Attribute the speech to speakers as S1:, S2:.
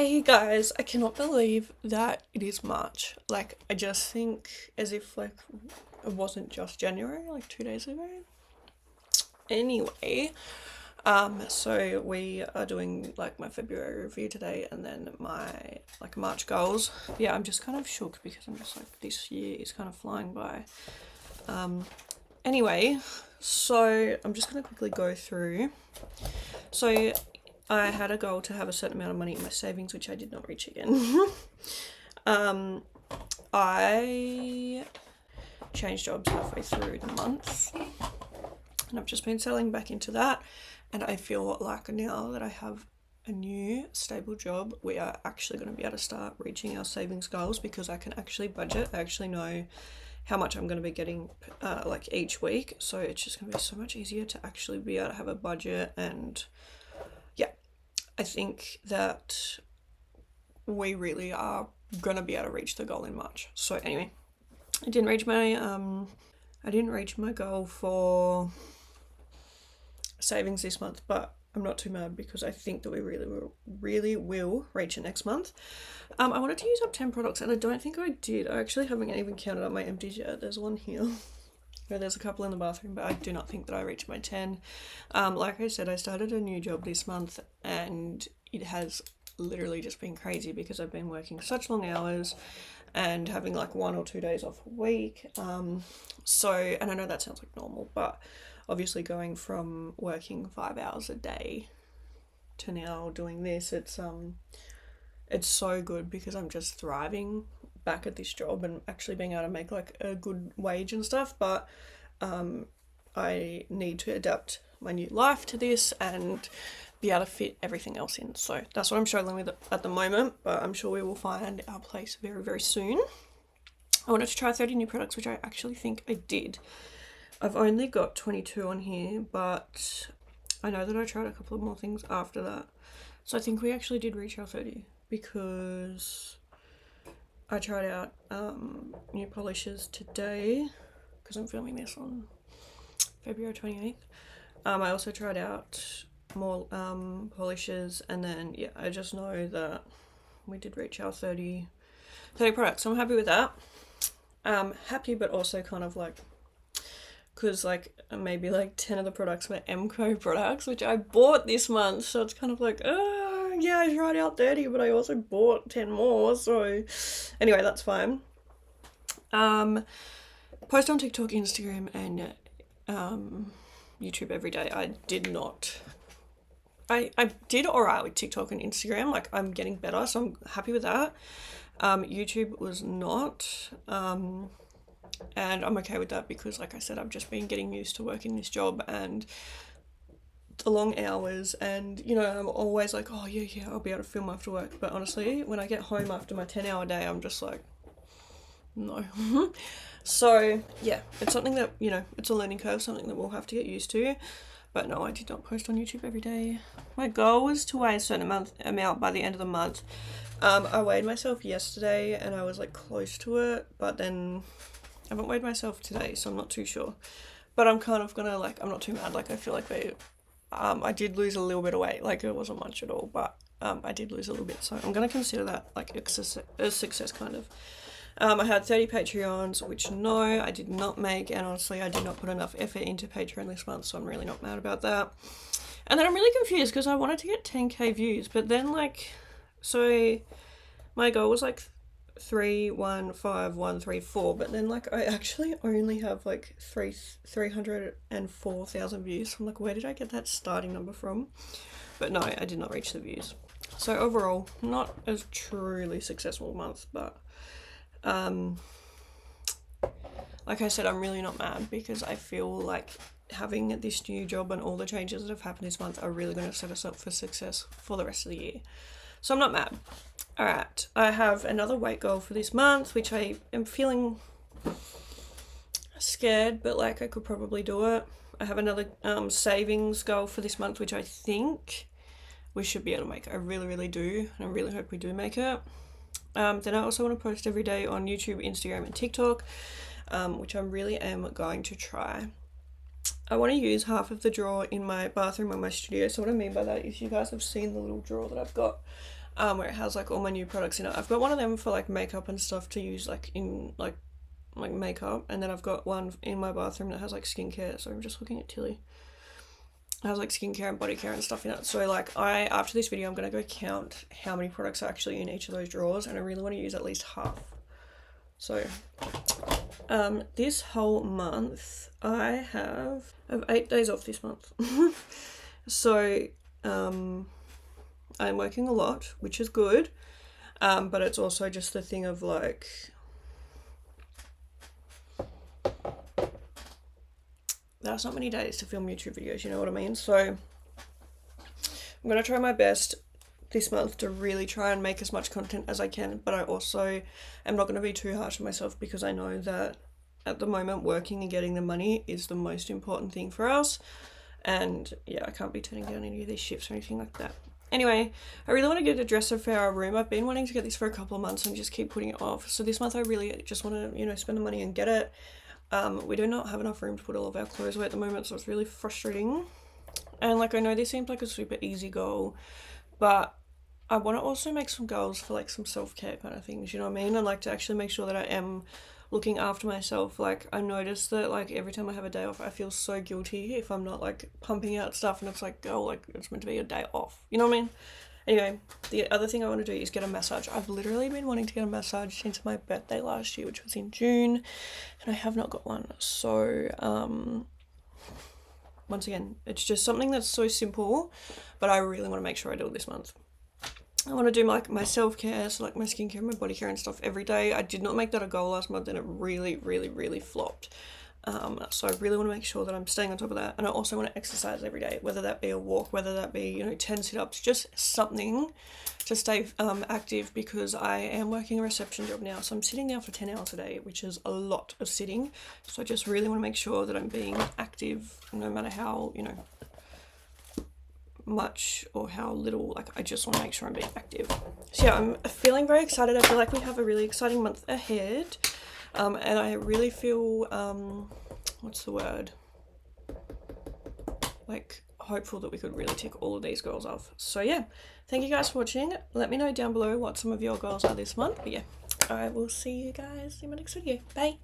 S1: Hey guys, I cannot believe that it is March. Like, I just think as if like it wasn't just January, like 2 days ago. Anyway, so we are doing like my February review today and then my like March goals. Yeah, I'm just kind of shook because I'm just like this year is kind of flying by. Anyway, so I'm just gonna quickly go through. So I had a goal to have a certain amount of money in my savings, which I did not reach again. I changed jobs halfway through the month, and I've just been settling back into that. And I feel like now that I have a new stable job, we are actually going to be able to start reaching our savings goals because I can actually budget. I actually know how much I'm going to be getting like each week, so it's just going to be so much easier to actually be able to have a budget. And yeah, I think that we really are going to be able to reach the goal in March. So anyway, I didn't reach my goal for savings this month, but I'm not too mad because I think that we really will reach it next month. I wanted to use up 10 products and I don't think I did. I actually haven't even counted up my empties yet. There's one here. There's a couple in the bathroom, but I do not think that I reached my 10. Like I said, I started a new job this month and it has literally just been crazy because I've been working such long hours and having like 1 or 2 days off a week. And I know that sounds like normal, but obviously going from working 5 hours a day to now doing this, it's so good because I'm just thriving back at this job and actually being able to make like a good wage and stuff. But I need to adapt my new life to this and be able to fit everything else in. So that's what I'm struggling with at the moment, but I'm sure we will find our place very, very soon. I wanted to try 30 new products, which I actually think I did. I've only got 22 on here, but I know that I tried a couple of more things after that. So I think we actually did reach our 30 because I tried out new polishes today because I'm filming this on February 28th. I also tried out more polishes, and then yeah, I just know that we did reach our 30 products, so I'm happy with that. Happy, but also kind of like, because like maybe like 10 of the products were MCO products, which I bought this month, so it's kind of like, yeah, I tried out 30, but I also bought 10 more, so anyway, that's fine. Post on TikTok, Instagram, and YouTube every day. I did alright with TikTok and Instagram, like I'm getting better, so I'm happy with that. YouTube was not, and I'm okay with that because like I said, I've just been getting used to working this job and the long hours, and you know, I'm always like, oh yeah, I'll be able to film after work, but honestly when I get home after my 10-hour day, I'm just like, no. So yeah, it's something that, you know, it's a learning curve, something that we'll have to get used to. But no, I did not post on YouTube every day. My goal was to weigh a certain amount by the end of the month. I weighed myself yesterday and I was like close to it, but then I haven't weighed myself today, so I'm not too sure. But I'm kind of gonna like, I'm not too mad. Like I feel like I did lose a little bit of weight. Like it wasn't much at all, but I did lose a little bit. So I'm gonna consider that like a success kind of. I had 30 Patreons, which no, I did not make, and honestly, I did not put enough effort into Patreon this month, so I'm really not mad about that. And then I'm really confused because I wanted to get 10k views, but then like, so my goal was like 315,134, but then like I actually only have like 304,000 views. So I'm like, where did I get that starting number from? But no, I did not reach the views. So overall, not a truly successful month, but like I said, I'm really not mad because I feel like having this new job and all the changes that have happened this month are really going to set us up for success for the rest of the year. So I'm not mad. Alright, I have another weight goal for this month, which I am feeling scared, but like I could probably do it. I have another savings goal for this month, which I think we should be able to make. I really do, and I really hope we do make it. Then I also want to post every day on YouTube, Instagram, and TikTok, which I really am going to try. I want to use half of the drawer in my bathroom or my studio. So what I mean by that is you guys have seen the little drawer that I've got where it has like all my new products in it. I've got one of them for like makeup and stuff to use like in like makeup, and then I've got one in my bathroom that has like skincare. So I'm just looking at Tilly. It has like skincare and body care and stuff in it. So like after this video I'm gonna go count how many products are actually in each of those drawers, and I really want to use at least half. So this whole month I have 8 days off this month. So I'm working a lot, which is good, but it's also just the thing of like that's not many days to film YouTube videos, you know what I mean? So I'm going to try my best this month to really try and make as much content as I can, but I also am not going to be too harsh on myself, because I know that at the moment working and getting the money is the most important thing for us, and yeah, I can't be turning down any of these shifts or anything like that. Anyway, I really want to get a dresser for our room. I've been wanting to get this for a couple of months and just keep putting it off. So this month I really just want to, you know, spend the money and get it. We do not have enough room to put all of our clothes away at the moment, so it's really frustrating. And like, I know this seems like a super easy goal, but I want to also make some goals for like some self-care kind of things, you know what I mean? And like to actually make sure that I am looking after myself. Like I notice that like every time I have a day off I feel so guilty if I'm not like pumping out stuff, and it's like, oh, like it's meant to be a day off, you know what I mean? Anyway, the other thing I want to do is get a massage. I've literally been wanting to get a massage since my birthday last year, which was in June, and I have not got one. So once again, it's just something that's so simple, but I really want to make sure I do it this month. I want to do like my self-care, so like my skincare, my body care and stuff every day. I did not make that a goal last month, and it really flopped. So I really want to make sure that I'm staying on top of that. And I also want to exercise every day, whether that be a walk, whether that be, you know, 10 sit-ups, just something to stay active, because I am working a reception job now. So I'm sitting now for 10 hours a day, which is a lot of sitting. So I just really want to make sure that I'm being active, no matter how, you know, much or how little. Like I just want to make sure I'm being active. So yeah, I'm feeling very excited. I feel like we have a really exciting month ahead. And I really feel, what's the word? Like hopeful that we could really tick all of these goals off. So yeah, thank you guys for watching. Let me know down below what some of your goals are this month. But yeah, I will see you guys in my next video. Bye.